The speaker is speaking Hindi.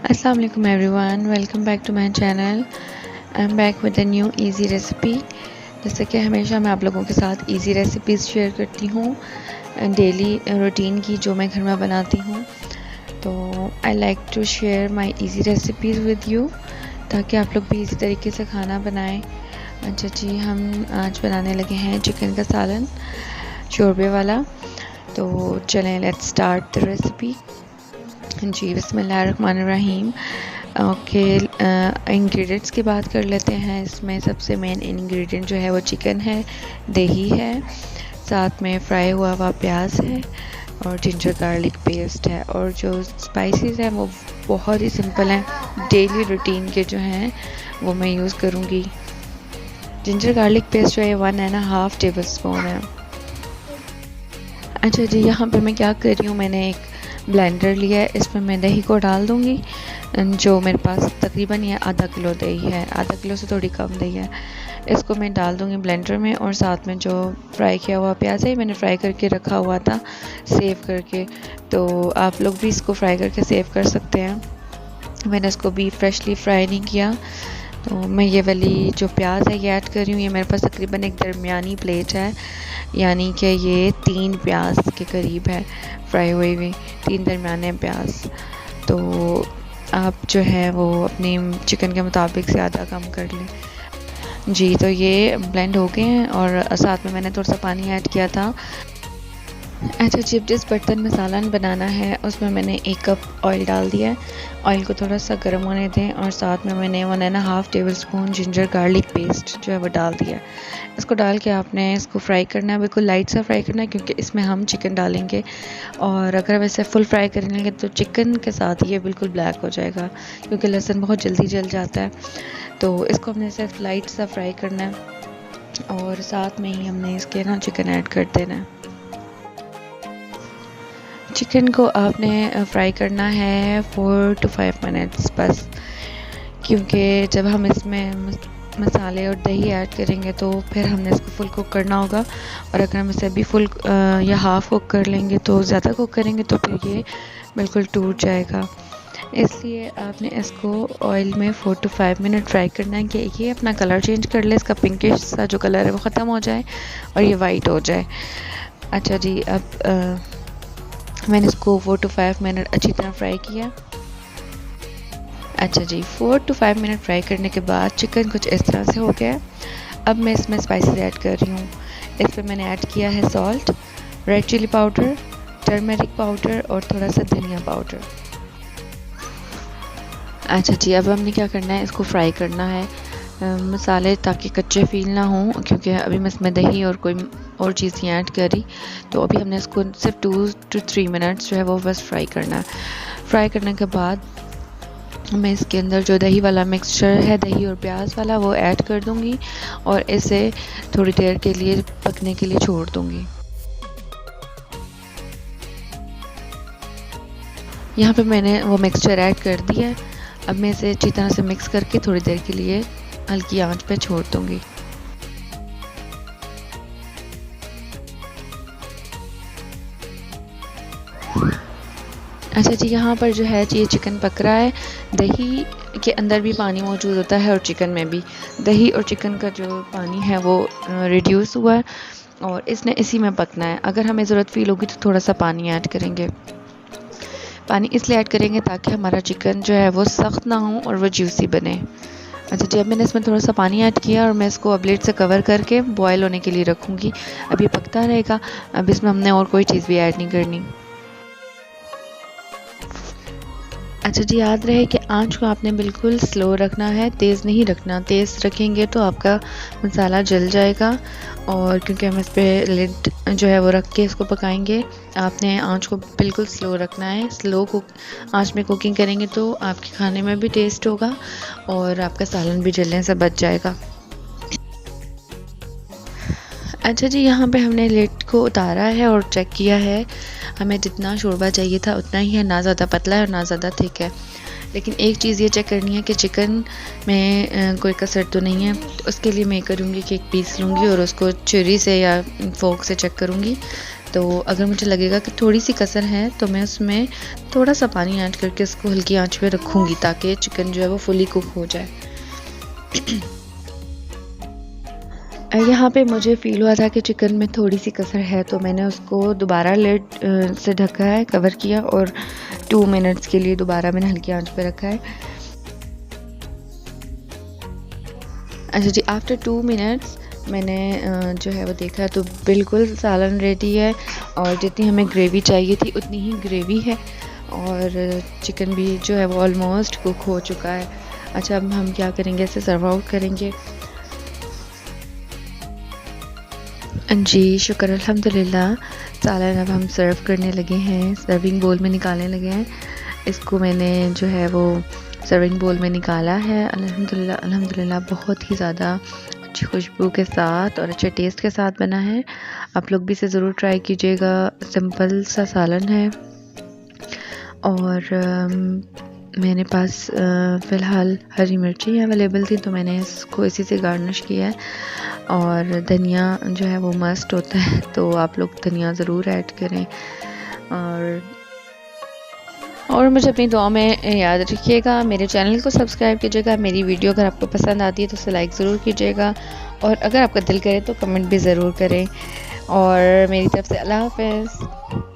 Assalamu alaikum everyone, welcome back to my channel. I'm back with a new easy recipe. जैसे कि हमेशा मैं आप लोगों के साथ इजी रेसिपीज़ शेयर करती हूँ डेली रूटीन की जो मैं घर में बनाती हूँ। तो I like to share my easy recipes with you ताकि आप लोग भी इसी तरीके से खाना बनाएं। अच्छा जी, हम आज बनाने लगे हैं चिकन का सालन शोरबे वाला। तो चलें, लेट्स स्टार्ट द रेसिपी। जी, बिस्मिल्लाहिर्रहमानिर्रहीम। ओके, इंग्रेडिएंट्स की बात कर लेते हैं। इसमें सबसे मेन इंग्रेडिएंट जो है वो चिकन है, दही है, साथ में फ्राई हुआ प्याज है और जिंजर गार्लिक पेस्ट है। और जो स्पाइसेस हैं वो बहुत ही सिंपल हैं, डेली रूटीन के जो हैं वो मैं यूज़ करूँगी। जिंजर गार्लिक पेस्ट जो है 1.5 टेबल स्पून है। अच्छा जी, यहाँ पे मैं क्या कर रही हूँ, मैंने एक ब्लेंडर लिया है, इसमें मैं दही को डाल दूँगी। जो मेरे पास तकरीबन ये आधा किलो दही है, आधा किलो से थोड़ी कम दही है। इसको मैं डाल दूँगी ब्लेंडर में। और साथ में जो फ्राई किया हुआ प्याज है, मैंने फ्राई करके रखा हुआ था सेव करके, तो आप लोग भी इसको फ्राई करके सेव कर सकते हैं। मैंने इसको भी फ्रेशली फ्राई नहीं किया। तो मैं ये वाली जो प्याज है ये ऐड कर रही हूँ। ये मेरे पास तकरीबन एक दरमियानी प्लेट है, यानी कि ये 3 प्याज के करीब है फ्राई हुई हुई, 3 दरमियाने प्याज। तो आप जो है वो अपने चिकन के मुताबिक से आधा कम कर लें। जी, तो ये ब्लेंड हो गए हैं और साथ में मैंने थोड़ा सा पानी ऐड किया था। अच्छा जी, जिस बर्तन में सालन बनाना है उसमें मैंने 1 कप ऑयल डाल दिया है। ऑयल को थोड़ा सा गर्म होने दें और साथ में मैंने 1.5 table spoon ginger garlic paste जो है वो डाल दिया है। इसको डाल के आपने इसको फ्राई करना है, बिल्कुल लाइट सा फ्राई करना है, क्योंकि इसमें हम चिकन डालेंगे। और अगर वैसे फुल फ्राई करेंगे तो चिकन के साथ ये बिल्कुल ब्लैक हो जाएगा, क्योंकि लहसुन बहुत जल्दी जल जाता है। तो इसको हमने सिर्फ लाइट सा फ्राई करना है और साथ में ही हमने इसके ना चिकन ऐड कर देना है। चिकन को आपने फ्राई करना है 4 to 5 मिनट्स बस, क्योंकि जब हम इसमें मसाले और दही ऐड करेंगे तो फिर हमने इसको फुल कुक करना होगा। और अगर हम इसे अभी फुल या हाफ़ कुक कर लेंगे तो ज़्यादा कुक करेंगे तो फिर ये बिल्कुल टूट जाएगा। इसलिए आपने इसको ऑयल में 4 to 5 मिनट फ्राई करना है कि ये अपना कलर चेंज कर ले, इसका पिंकिश सा जो कलर है वो ख़त्म हो जाए और ये वाइट हो जाए। अच्छा जी, अब मैंने इसको 4 to 5 मिनट अच्छी तरह फ्राई किया। अच्छा जी, 4 to 5 मिनट फ्राई करने के बाद चिकन कुछ इस तरह से हो गया। अब मैं इसमें स्पाइसेस ऐड कर रही हूँ। इसमें मैंने ऐड किया है salt, red chilli powder, turmeric powder और थोड़ा सा धनिया पाउडर। अच्छा जी, अब हमने क्या करना है, इसको फ्राई करना है मसाले ताकि कच्चे फील ना हों, क्योंकि अभी मैं इसमें दही और कोई और चीज़ नहीं ऐड करी। तो अभी हमने इसको सिर्फ 2 to 3 मिनट्स जो है वो बस फ्राई करना है। फ्राई करने के बाद मैं इसके अंदर जो दही वाला मिक्सचर है, दही और प्याज वाला, वो ऐड कर दूंगी और इसे थोड़ी देर के लिए पकने के लिए छोड़ दूंगी। यहाँ पे मैंने वो मिक्सचर ऐड कर दिया है। अब मैं इसे अच्छी तरह से मिक्स करके थोड़ी देर के लिए हल्की आंच पे छोड़ दूंगी। अच्छा जी, यहाँ पर जो है ये चिकन पक रहा है। दही के अंदर भी पानी मौजूद होता है और चिकन में भी। दही और चिकन का जो पानी है वो रिड्यूस हुआ है और इसने इसी में पकना है। अगर हमें ज़रूरत फील होगी तो थोड़ा सा पानी ऐड करेंगे। पानी इसलिए ऐड करेंगे ताकि हमारा चिकन जो है वो सख्त ना हो और वो जूसी बने। अच्छा जी, अब मैंने इसमें थोड़ा सा पानी ऐड किया और मैं इसको अब लिड से कवर करके बॉयल होने के लिए रखूँगी। अब ये पकता रहेगा। अब इसमें हमने और कोई चीज़ भी ऐड नहीं करनी। अच्छा जी, याद रहे कि आंच को आपने बिल्कुल स्लो रखना है, तेज़ नहीं रखना। तेज़ रखेंगे तो आपका मसाला जल जाएगा, और क्योंकि हम इस पर लिड जो है वो रख के इसको पकाएंगे। आपने आंच को बिल्कुल स्लो रखना है। स्लो कुक आंच में कुकिंग करेंगे तो आपके खाने में भी टेस्ट होगा और आपका सालन भी जलने से बच जाएगा। अच्छा जी, यहाँ पे हमने लिड को उतारा है और चेक किया है। हमें जितना शोरबा चाहिए था उतना ही है, ना ज़्यादा पतला है और ना ज़्यादा थिक है। लेकिन एक चीज़ ये चेक करनी है कि चिकन में कोई कसर तो नहीं है। तो उसके लिए मैं करूँगी कि एक पीस लूँगी और उसको छुरी से या फोक से चेक करूँगी। तो अगर मुझे लगेगा कि थोड़ी सी कसर है तो मैं उसमें थोड़ा सा पानी ऐड करके इसको हल्की आंच पे रखूँगी ताकि चिकन जो है वो फुली कुक हो जाए। यहाँ पे मुझे फ़ील हुआ था कि चिकन में थोड़ी सी कसर है तो मैंने उसको दोबारा लिड से ढका है, कवर किया और 2 मिनट्स के लिए दोबारा मैंने हल्की आंच पे रखा है। अच्छा जी, आफ्टर 2 मिनट्स मैंने जो है वो देखा तो बिल्कुल सालन रेडी है और जितनी हमें ग्रेवी चाहिए थी उतनी ही ग्रेवी है और चिकन भी जो है वो ऑलमोस्ट कुक हो चुका है। अच्छा, अब हम क्या करेंगे, इसे सर्व आउट करेंगे। जी शुक्र अल्हम्दुलिल्लाह, सालन अब हम सर्व करने लगे हैं, सर्विंग बोल में निकालने लगे हैं। इसको मैंने जो है वो सर्विंग बोल में निकाला है। अल्हम्दुलिल्लाह अल्हम्दुलिल्लाह बहुत ही ज़्यादा अच्छी खुशबू के साथ और अच्छे टेस्ट के साथ बना है। आप लोग भी इसे ज़रूर ट्राई कीजिएगा। सिंपल सा सालन है और मेरे पास फ़िलहाल हरी मिर्ची अवेलेबल थी तो मैंने इसको इसी से गार्निश किया है और धनिया जो है वो मस्ट होता है तो आप लोग धनिया ज़रूर ऐड करें और मुझे अपनी दुआ में याद रखिएगा। मेरे चैनल को सब्सक्राइब कीजिएगा। मेरी वीडियो अगर आपको पसंद आती है तो उसे लाइक ज़रूर कीजिएगा और अगर आपका दिल करे तो कमेंट भी ज़रूर करें और मेरी तरफ से अल्लाह हाफ़िज़।